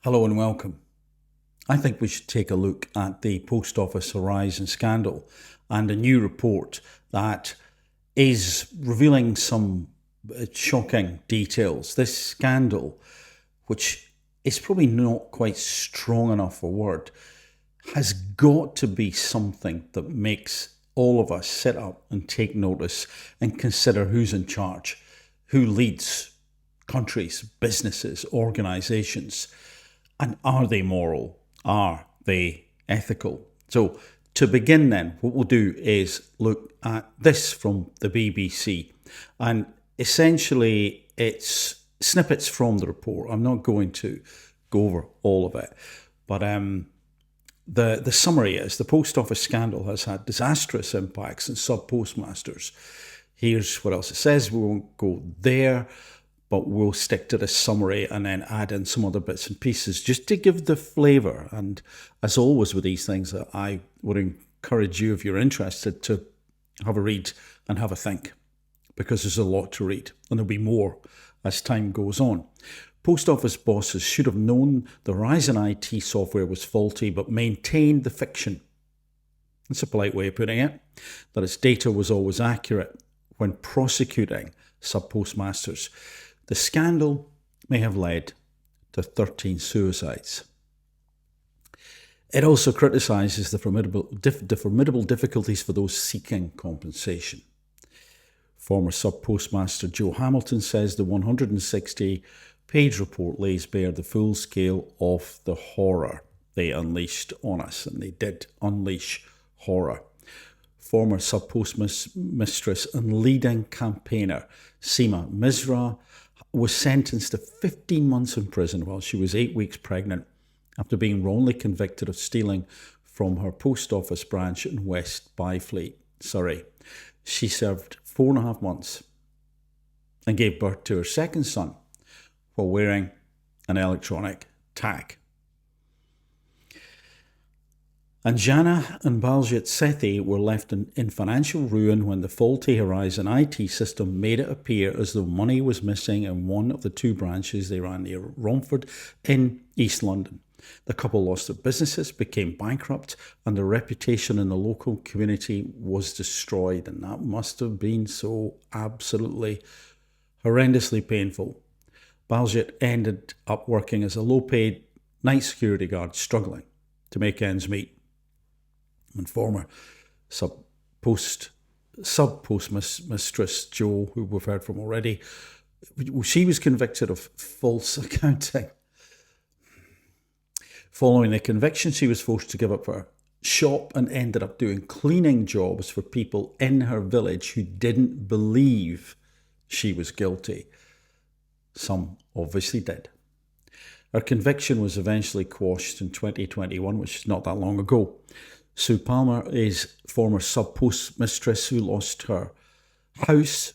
Hello and welcome. I think we should take a look at the Post Office Horizon scandal and a new report that is revealing some shocking details. This scandal, which is probably not quite strong enough a word, has got to be something that makes all of us sit up and take notice and consider who's in charge, who leads countries, businesses, organisations. And are they moral? Are they ethical? So, to begin, then, what we'll do is look at this from the BBC. And essentially, it's snippets from the report. I'm not going to go over all of it. But the summary is the post office scandal has had disastrous impacts on sub postmasters. Here's what else it says. We won't go there, but we'll stick to the summary and then add in some other bits and pieces just to give the flavour. And as always with these things, I would encourage you, if you're interested, to have a read and have a think, because there's a lot to read and there'll be more as time goes on. Post office bosses should have known the Horizon IT software was faulty but maintained the fiction. That's a polite way of putting it, that its data was always accurate when prosecuting sub-postmasters. The scandal may have led to 13 suicides. It also criticises the formidable difficulties for those seeking compensation. Former sub-postmaster Joe Hamilton says the 160-page report lays bare the full scale of the horror they unleashed on us, and they did unleash horror. Former sub-postmistress and leading campaigner Seema Misra was sentenced to 15 months in prison while she was 8 weeks pregnant after being wrongly convicted of stealing from her post office branch in West Byfleet, Surrey. She served 4.5 months and gave birth to her second son while wearing an electronic tag. Anjana and Baljit Sethi were left in financial ruin when the faulty Horizon IT system made it appear as though money was missing in one of the two branches they ran near Romford in East London. The couple lost their businesses, became bankrupt, and their reputation in the local community was destroyed. And that must have been so absolutely horrendously painful. Baljit ended up working as a low-paid night security guard, struggling to make ends meet. And former sub-postmistress Jo, who we've heard from already, she was convicted of false accounting. Following the conviction, she was forced to give up her shop and ended up doing cleaning jobs for people in her village who didn't believe she was guilty. Some obviously did. Her conviction was eventually quashed in 2021, which is not that long ago. Sue Palmer is former sub-postmistress who lost her house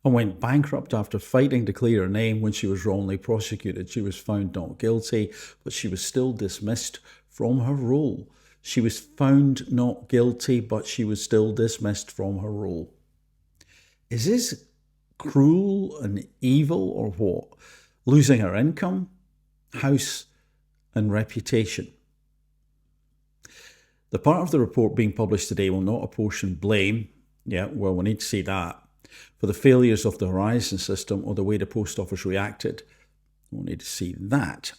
and went bankrupt after fighting to clear her name when she was wrongly prosecuted. She was found not guilty, but she was still dismissed from her role. She was found not guilty, but she was still dismissed from her role. Is this cruel and evil or what? Losing her income, house, and reputation. The part of the report being published today will not apportion blame, we need to see that, for the failures of the Horizon system or the way the post office reacted. We'll need to see that.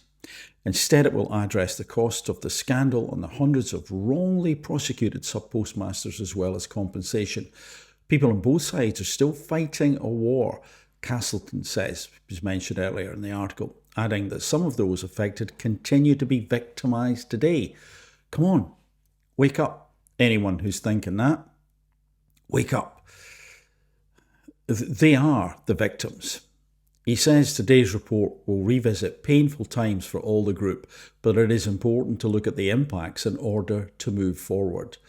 Instead, it will address the cost of the scandal and the hundreds of wrongly prosecuted sub-postmasters as well as compensation. People on both sides are still fighting a war, Castleton says, was mentioned earlier in the article, adding that some of those affected continue to be victimised today. Come on. Wake up, anyone who's thinking that. Wake up. They are the victims. He says today's report will revisit painful times for all the group, but it is important to look at the impacts in order to move forward.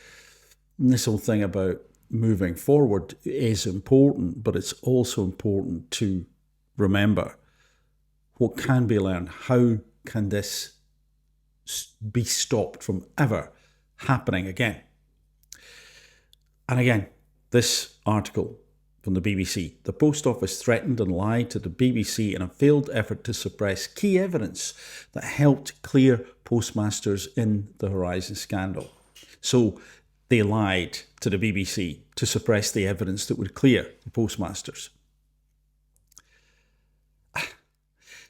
And this whole thing about moving forward is important, but it's also important to remember what can be learned. How can this be stopped from ever happening again? And again, this article from the BBC. The Post Office threatened and lied to the BBC in a failed effort to suppress key evidence that helped clear postmasters in the Horizon scandal. So they lied to the BBC to suppress the evidence that would clear the postmasters.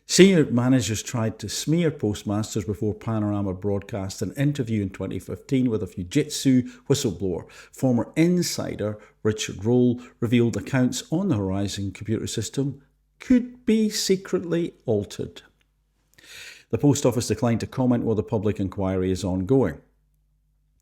Senior managers tried to smear postmasters before Panorama broadcast an interview in 2015 with a Fujitsu whistleblower. Former insider Richard Roll revealed accounts on the Horizon computer system could be secretly altered. The Post Office declined to comment while the public inquiry is ongoing.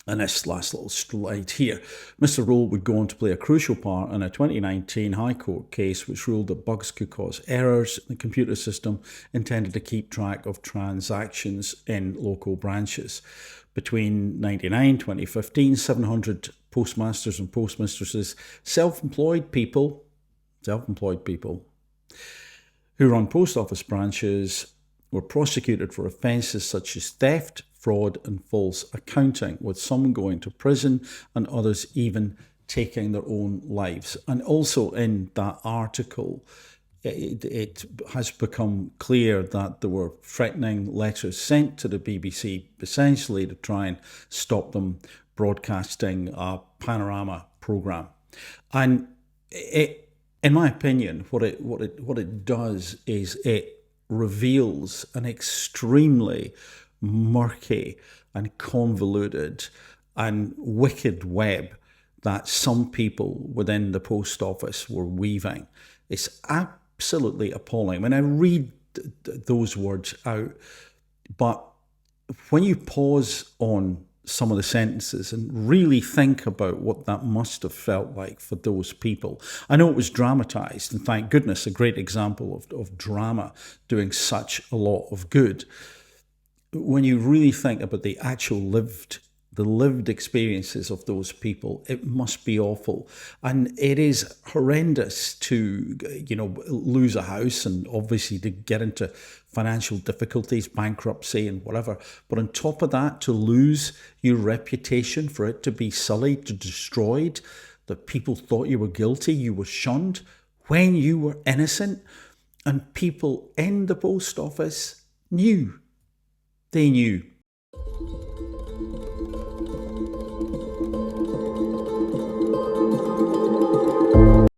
And this last little slide here, Mr. Roll would go on to play a crucial part in a 2019 High Court case which ruled that bugs could cause errors in the computer system intended to keep track of transactions in local branches. Between 2015, 700 postmasters and postmistresses, self-employed people who run post office branches were prosecuted for offences such as theft, fraud and false accounting, with some going to prison and others even taking their own lives. And also in that article, it has become clear that there were threatening letters sent to the BBC, essentially to try and stop them broadcasting a Panorama programme. And in my opinion, what it does is it reveals an extremely murky and convoluted and wicked web that some people within the post office were weaving. It's absolutely appalling. When I read those words out, but when you pause on some of the sentences and really think about what that must have felt like for those people. I know it was dramatized, and thank goodness, a great example of drama doing such a lot of good. When you really think about the actual lived experiences of those people, it must be awful. And it is horrendous to, lose a house and obviously to get into financial difficulties, bankruptcy and whatever. But on top of that, to lose your reputation, for it to be sullied, to destroyed, that people thought you were guilty, you were shunned when you were innocent. And people in the post office knew. They knew.